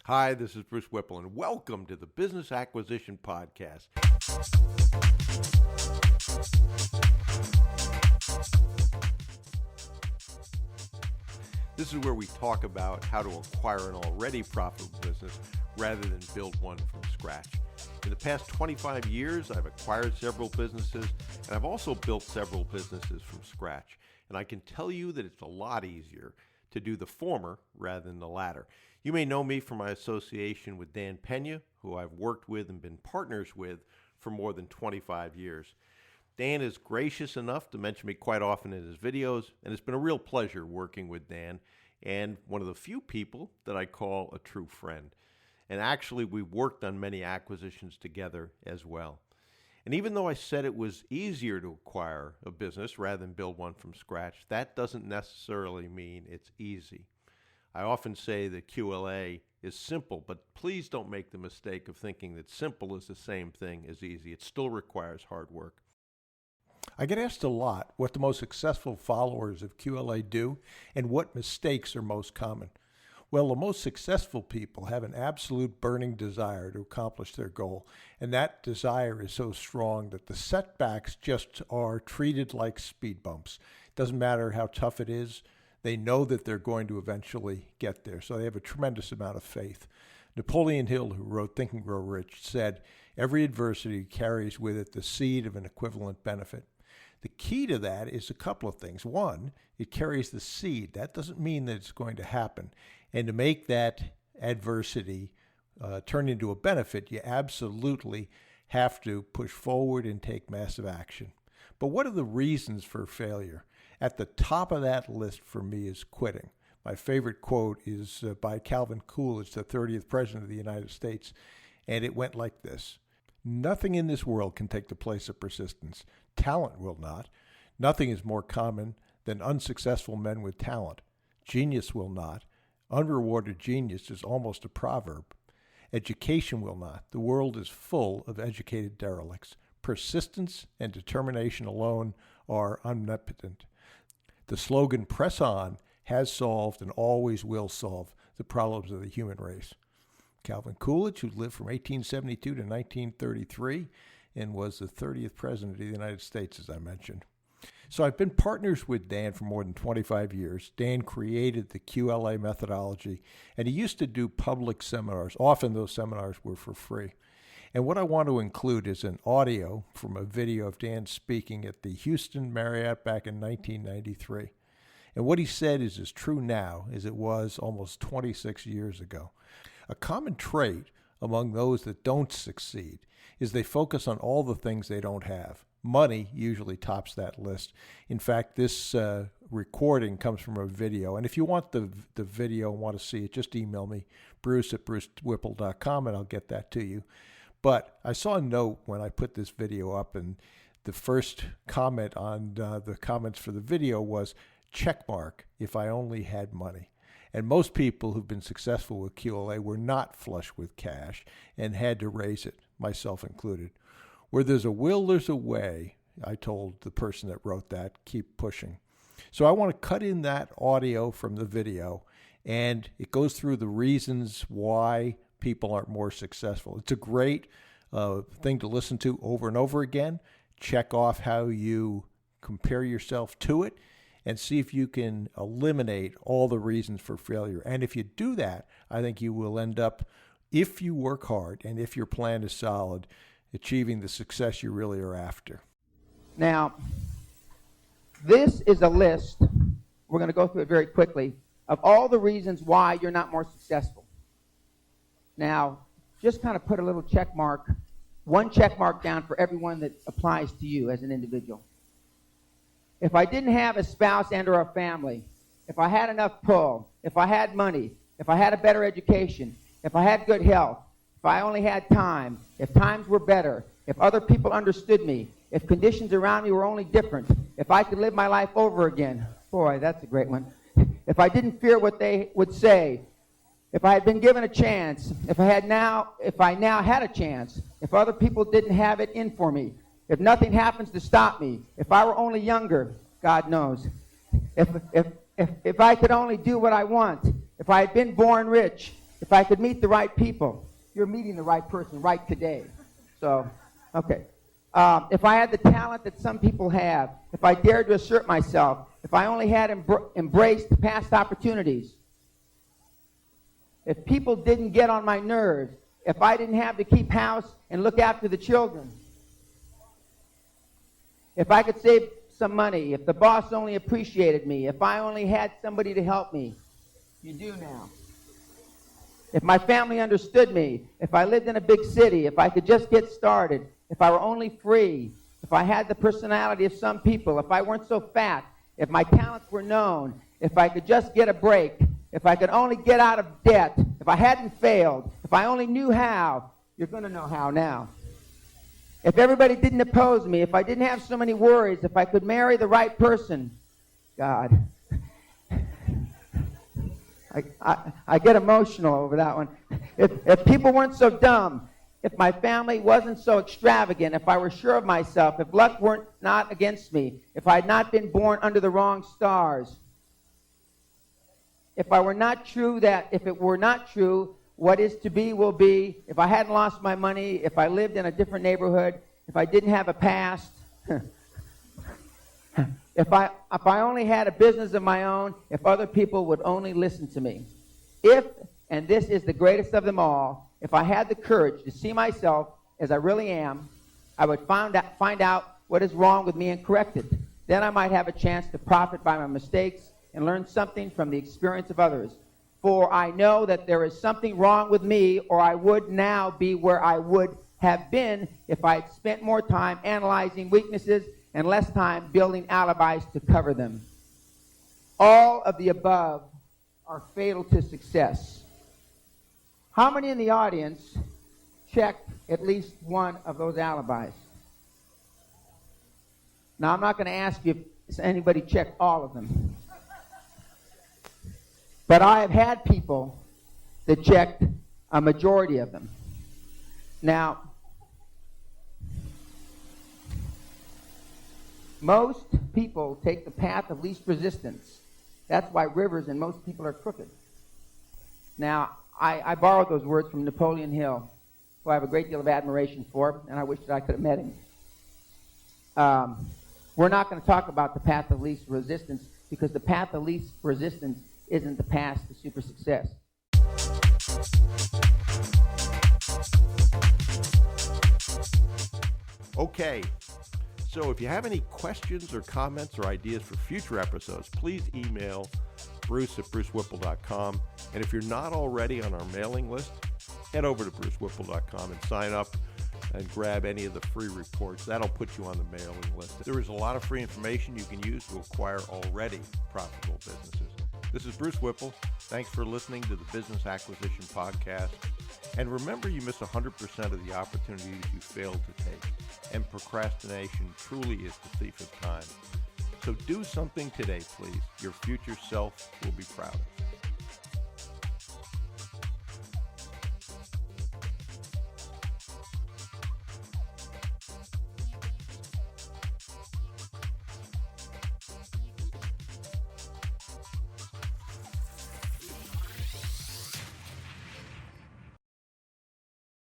Hi, this is Bruce Whipple, and welcome to the Business Acquisition Podcast. This is where we talk about how to acquire an already profitable business rather than build one from scratch. In the past 25 years, I've acquired several businesses, and I've also built several businesses from scratch. And I can tell you that it's a lot easier to do the former rather than the latter. You may know me from my association with Dan Pena, who I've worked with and been partners with for more than 25 years. Dan is gracious enough to mention me quite often in his videos, and it's been a real pleasure working with Dan, and one of the few people that I call a true friend. And actually, we've worked on many acquisitions together as well. And even though I said it was easier to acquire a business rather than build one from scratch, that doesn't necessarily mean it's easy. I often say that QLA is simple, but please don't make the mistake of thinking that simple is the same thing as easy. It still requires hard work. I get asked a lot what the most successful followers of QLA do and what mistakes are most common. Well, the most successful people have an absolute burning desire to accomplish their goal, and that desire is so strong that the setbacks just are treated like speed bumps. It doesn't matter how tough it is. They know that they're going to eventually get there, so they have a tremendous amount of faith. Napoleon Hill, who wrote Think and Grow Rich, said, "Every adversity carries with it the seed of an equivalent benefit." The key to that is a couple of things. One, it carries the seed. That doesn't mean that it's going to happen. And to make that adversity turn into a benefit, you absolutely have to push forward and take massive action. But what are the reasons for failure? At the top of that list for me is quitting. My favorite quote is by Calvin Coolidge, the 30th President of the United States, and it went like this: "Nothing in this world can take the place of persistence. Talent will not. Nothing is more common than unsuccessful men with talent. Genius will not. Unrewarded genius is almost a proverb. Education will not. The world is full of educated derelicts. Persistence and determination alone are omnipotent. The slogan 'Press On' has solved and always will solve the problems of the human race." Calvin Coolidge, who lived from 1872 to 1933 and was the 30th President of the United States, as I mentioned. So I've been partners with Dan for more than 25 years. Dan created the QLA methodology, and he used to do public seminars. Often those seminars were for free. And what I want to include is an audio from a video of Dan speaking at the Houston Marriott back in 1993. And what he said is as true now as it was almost 26 years ago. A common trait among those that don't succeed is they focus on all the things they don't have. Money usually tops that list. In fact, this recording comes from a video. And if you want the video and want to see it, just email me, bruce@brucewhipple.com, and I'll get that to you. But I saw a note when I put this video up, and the first comment on the comments for the video was, "Checkmark, if I only had money." And most people who've been successful with QLA were not flush with cash and had to raise it, myself included. Where there's a will, there's a way, I told the person that wrote that. Keep pushing. So I want to cut in that audio from the video, and it goes through the reasons why people aren't more successful. It's a great thing to listen to over and over again. Check off how you compare yourself to it and see if you can eliminate all the reasons for failure. And if you do that, I think you will end up, if you work hard and if your plan is solid, achieving the success you really are after. Now, this is a list, we're going to go through it very quickly, of all the reasons why you're not more successful. Now, just kind of put a little check mark, one check mark down for everyone that applies to you as an individual. If I didn't have a spouse and or a family, if I had enough pull, if I had money, if I had a better education, if I had good health, if I only had time, if times were better, if other people understood me, if conditions around me were only different, if I could live my life over again, boy, that's a great one. If I didn't fear what they would say, if I had been given a chance, if I now had a chance, if other people didn't have it in for me, if nothing happens to stop me, if I were only younger, God knows, if I could only do what I want, if I had been born rich, If I could meet the right people, you're meeting the right person right today. So, okay. If I had the talent that some people have, if I dared to assert myself, if I only had embraced past opportunities, if people didn't get on my nerves, if I didn't have to keep house and look after the children, if I could save some money, if the boss only appreciated me, if I only had somebody to help me, you do now. If my family understood me, if I lived in a big city, if I could just get started, if I were only free, if I had the personality of some people, if I weren't so fat, if my talents were known, if I could just get a break, if I could only get out of debt, if I hadn't failed, if I only knew how, you're going to know how now. If everybody didn't oppose me, if I didn't have so many worries, if I could marry the right person, God. I get emotional over that one. If people weren't so dumb, if my family wasn't so extravagant, if I were sure of myself, if luck weren't not against me, if I had not been born under the wrong stars, if it were not true, what is to be will be, if I hadn't lost my money, if I lived in a different neighborhood, if I didn't have a past, if I only had a business of my own, if other people would only listen to me. If, and this is the greatest of them all, if I had the courage to see myself as I really am, I would find out what is wrong with me and correct it. Then I might have a chance to profit by my mistakes and learn something from the experience of others. For I know that there is something wrong with me, or I would now be where I would have been if I had spent more time analyzing weaknesses and less time building alibis to cover them. All of the above are fatal to success. How many in the audience checked at least one of those alibis? Now, I'm not going to ask you if anybody checked all of them. But I have had people that checked a majority of them. Now, most people take the path of least resistance. That's why rivers and most people are crooked. Now, I borrowed those words from Napoleon Hill, who I have a great deal of admiration for, and I wish that I could have met him. We're not going to talk about the path of least resistance, because the path of least resistance isn't the path to super success. Okay, so if you have any questions or comments or ideas for future episodes, please email bruce@brucewhipple.com. And if you're not already on our mailing list, head over to brucewhipple.com and sign up and grab any of the free reports. That'll put you on the mailing list. There is a lot of free information you can use to acquire already profitable businesses. This is Bruce Whipple. Thanks for listening to the Business Acquisition Podcast. And remember, you miss 100% of the opportunities you fail to take. And procrastination truly is the thief of time. So do something today, please. Your future self will be proud of.